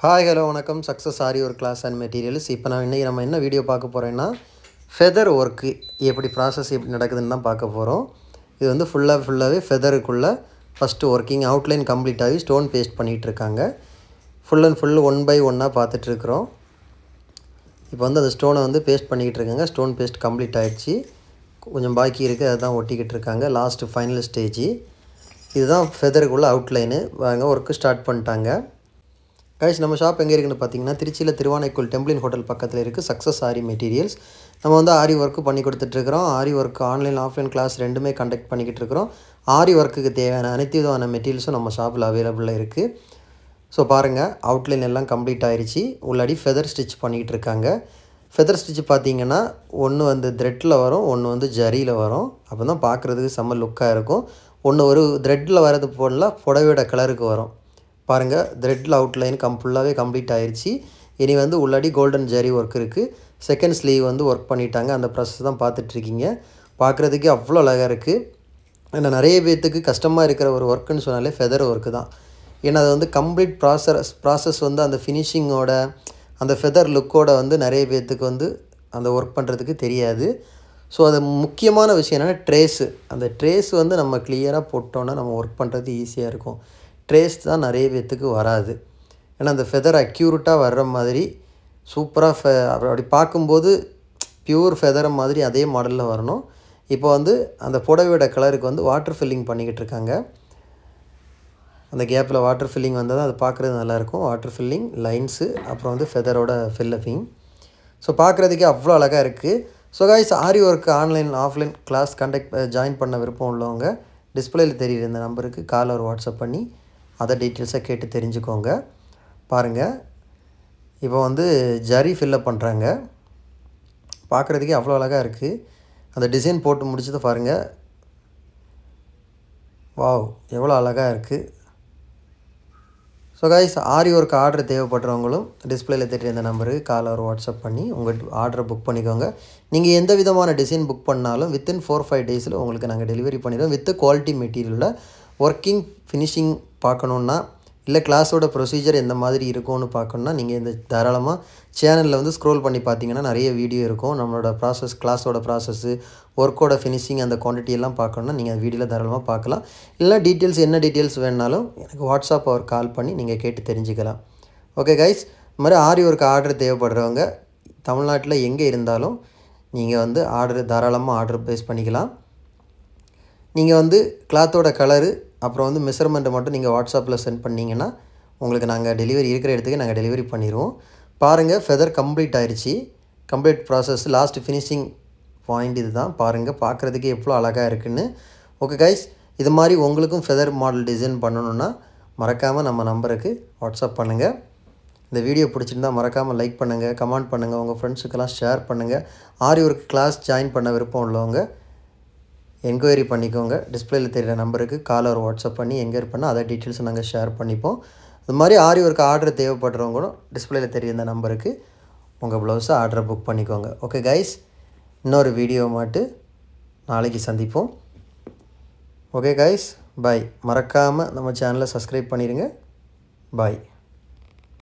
Hi, hello, வணக்கம் success ஆரி ஒரு class and materials. இப்போ நம்ம என்ன வீடியோ பார்க்க போகிறோன்னா ஃபெதர் ஒர்க்கு எப்படி ப்ராசஸ் எப்படி நடக்குதுன்னு தான் பார்க்க போகிறோம். இது வந்து ஃபுல்லாகவே ஃபெதருக்குள்ளே ஃபஸ்ட்டு ஒர்க்கிங் அவுட்லைன் கம்ப்ளீட் ஆகி ஸ்டோன் பேஸ்ட் பண்ணிகிட்டு இருக்காங்க. Full and full one by ஒன்னாக பார்த்துட்ருக்குறோம். இப்போ வந்து அந்த ஸ்டோனை வந்து பேஸ்ட் பண்ணிக்கிட்டு இருக்காங்க. ஸ்டோன் பேஸ்ட் கம்ப்ளீட் ஆகிடுச்சு, கொஞ்சம் பாக்கி இருக்குது, அதை தான் ஒட்டிக்கிட்டு இருக்காங்க. லாஸ்ட்டு ஃபைனல் ஸ்டேஜ் இதுதான் ஃபெதருக்குள்ளே அவுட்லைனு. வாங்க ஒர்க்கு ஸ்டார்ட் பண்ணிட்டாங்க. கைஸ், நம்ம ஷாப் எங்கே இருக்குன்னு பார்த்தீங்கன்னா திருச்சியில் திருவானைக்கோல் டெம்பிளின் ஹோட்டல் பக்கத்தில் இருக்குது சக்ஸஸ் ஆரி மெட்டீரியல்ஸ். நம்ம வந்து ஆரி ஒர்க்கு பண்ணி கொடுத்துட்ருக்குறோம். ஆரி ஒர்க்கு ஆன்லைன் ஆஃப்லைன் கிளாஸ் ரெண்டுமே கண்டக்ட் பண்ணிக்கிட்டு இருக்கிறோம். ஆரி ஒர்க்குக்கு தேவையான அனைத்து விதமான மெட்டீரியல்ஸும் நம்ம ஷாப்பில் அவைலபிளாக இருக்குது. ஸோ பாருங்கள், அவுட்லைன் எல்லாம் கம்ப்ளீட் ஆகிடுச்சு. உள்ளாடி ஃபெதர் ஸ்டிச் பண்ணிக்கிட்டு இருக்காங்க. ஃபெதர் ஸ்டிச் பார்த்தீங்கன்னா ஒன்று வந்து த்ரெட்டில் வரும், ஒன்று வந்து ஜரியில் வரும். அப்போ தான் பார்க்குறதுக்கு செம்ம லுக்காக இருக்கும். ஒன்று ஒரு த்ரெட்டில் வரது போடலாம், புடவையோட கலருக்கு வரும். பாருங்கள், த்ரெட்டில் அவுட்லைன் ஃபுல்லாகவே கம்ப்ளீட் ஆகிடுச்சு. இனி வந்து உள்ளாடி கோல்டன் ஜரி ஒர்க் இருக்குது. செகண்ட் ஸ்லீவ் வந்து ஒர்க் பண்ணிட்டாங்க. அந்த ப்ராசஸ் தான் பார்த்துட்ருக்கீங்க. பார்க்குறதுக்கே அவ்வளோ அழகாக இருக்குது. ஏன்னா நிறைய பேர்த்துக்கு கஷ்டமாக இருக்கிற ஒரு ஒர்க்குன்னு சொன்னாலே ஃபெதர் ஒர்க்கு தான். ஏன்னா அது வந்து கம்ப்ளீட் ப்ராசஸ் வந்து அந்த ஃபினிஷிங்கோட அந்த ஃபெதர் லுக்கோட வந்து நிறைய பேர்த்துக்கு வந்து அந்த ஒர்க் பண்ணுறதுக்கு தெரியாது. ஸோ அது முக்கியமான விஷயம் என்னென்னா ட்ரேஸு. அந்த ட்ரேஸ் வந்து நம்ம கிளியராக போட்டோன்னா நம்ம ஒர்க் பண்ணுறது ஈஸியாக இருக்கும். ட்ரேஸ் தான் நிறைய பேர்த்துக்கு வராது. ஏன்னா அந்த ஃபெதர் அக்யூரேட்டாக வர்ற மாதிரி சூப்பராக அப்படி பார்க்கும்போது பியூர் ஃபெதரை மாதிரி அதே மாடலில் வரணும். இப்போ வந்து அந்த புடவையோட கலருக்கு வந்து வாட்டர் ஃபில்லிங் பண்ணிக்கிட்டு இருக்காங்க. அந்த கேப்பில் வாட்டர் ஃபில்லிங் வந்தால் தான் அது பார்க்குறது நல்லாயிருக்கும். வாட்டர் ஃபில்லிங், லைன்ஸு, அப்புறம் வந்து ஃபெதரோட ஃபில்லப்பிங். ஸோ பார்க்குறதுக்கே அவ்வளோ அழகாக இருக்குது. So guys, aari work online offline class join பண்ண விருப்பம் உள்ளவங்க டிஸ்பிளேயில் தெரியுற இந்த நம்பருக்கு கால் ஒரு வாட்ஸ்அப் பண்ணி அதர் டீட்டெயில்ஸை கேட்டு தெரிஞ்சுக்கோங்க. பாருங்கள், இப்போ வந்து ஜரி ஃபில்லப் பண்ணுறாங்க. பார்க்குறதுக்கே அவ்வளோ அழகாக இருக்குது. அந்த டிசைன் போட்டு முடிச்சதை பாருங்கள். வாவ், எவ்வளோ அழகாக இருக்குது. ஸோ கைஸ், ஆரி ஒர்க் ஆர்டர் தேவைப்படுறவங்களும் டிஸ்பிளேயில் தெரியுற இந்த நம்பருக்கு கால் ஒரு வாட்ஸ்அப் பண்ணி உங்கள் ஆர்டரை புக் பண்ணிக்கோங்க. நீங்கள் எந்த விதமான டிசைன் புக் பண்ணாலும் வித்தின் 4-5 டேஸில் உங்களுக்கு நாங்கள் டெலிவரி பண்ணிடுவோம். வித் குவாலிட்டி மெட்டீரியலில் ஒர்க்கிங் ஃபினிஷிங் பார்க்கணுன்னா, இல்லை கிளாஸோட ப்ரொசீஜர் எந்த மாதிரி இருக்கும்னு பார்க்கணுன்னா நீங்கள் இந்த தாராளமாக சேனலில் வந்து ஸ்க்ரோல் பண்ணி பார்த்தீங்கன்னா நிறைய வீடியோ இருக்கும். நம்மளோட ப்ராசஸ், கிளாஸோட ப்ராசஸ்ஸு, ஒர்க்கோட ஃபினிஷிங், அந்த குவான்டிட்டி எல்லாம் பார்க்கணுன்னா நீங்கள் வீடியோவில் தாராளமாக பார்க்கலாம். இல்லை டீட்டெயில்ஸ் என்ன டீட்டெயில்ஸ் வேணாலும் எனக்கு வாட்ஸ்அப் ஒரு கால் பண்ணி நீங்கள் கேட்டு தெரிஞ்சுக்கலாம். ஓகே கைஸ், இந்த மாதிரி ஆரி ஒர்க் ஆர்டர் தேவைப்படுறவங்க தமிழ்நாட்டில் எங்கே இருந்தாலும் நீங்கள் வந்து தாராளமாக ஆர்டர் ப்ளேஸ் பண்ணிக்கலாம். நீங்கள் வந்து கிளாத்தோட கலரு அப்புறம் வந்து மெஷர்மெண்ட்டை மட்டும் நீங்கள் வாட்ஸ்அப்பில் சென்ட் பண்ணிங்கன்னா உங்களுக்கு நாங்கள் டெலிவரி இருக்கிற இடத்துக்கு நாங்கள் டெலிவரி பண்ணிடுவோம். பாருங்கள், ஃபெதர் கம்ப்ளீட் ஆகிடுச்சு. Complete process last finishing point இது தான். பாருங்கள், பார்க்குறதுக்கே எவ்வளோ அழகாக இருக்குதுன்னு. ஓகே கைஸ், இது மாதிரி உங்களுக்கும் ஃபெதர் மாடல் டிசைன் பண்ணணுன்னா மறக்காமல் நம்ம நம்பருக்கு வாட்ஸ்அப் பண்ணுங்கள். இந்த வீடியோ பிடிச்சிருந்தால் மறக்காமல் லைக் பண்ணுங்கள், கமெண்ட் பண்ணுங்கள், உங்கள் ஃப்ரெண்ட்ஸுக்கெல்லாம் ஷேர் பண்ணுங்கள். ஆரி ஒர்க் கிளாஸ் ஜாயின் பண்ண விருப்பம் உள்ளவங்க என்கொயரி பண்ணிக்கோங்க. டிஸ்பிளேயில் தெரிகிற நம்பருக்கு கால் ஒரு வாட்ஸ்அப் பண்ணி என்கொயரி பண்ணால் அதர் டீட்டெயில்ஸை நாங்கள் ஷேர் பண்ணிப்போம். இது மாதிரி ஆரி ஒர்க் ஆர்டர் தேவைப்படுறவங்களும் டிஸ்பிளேயில் தெரிகிற நம்பருக்கு உங்கள் ப்ளவுஸை ஆர்டரை புக் பண்ணிக்கோங்க. ஓகே கைஸ், இன்னொரு வீடியோ மாட்டு நாளைக்கு சந்திப்போம். ஓகே கைஸ், பாய். மறக்காமல் நம்ம சேனலை சப்ஸ்கிரைப் பண்ணிடுங்க. பாய்.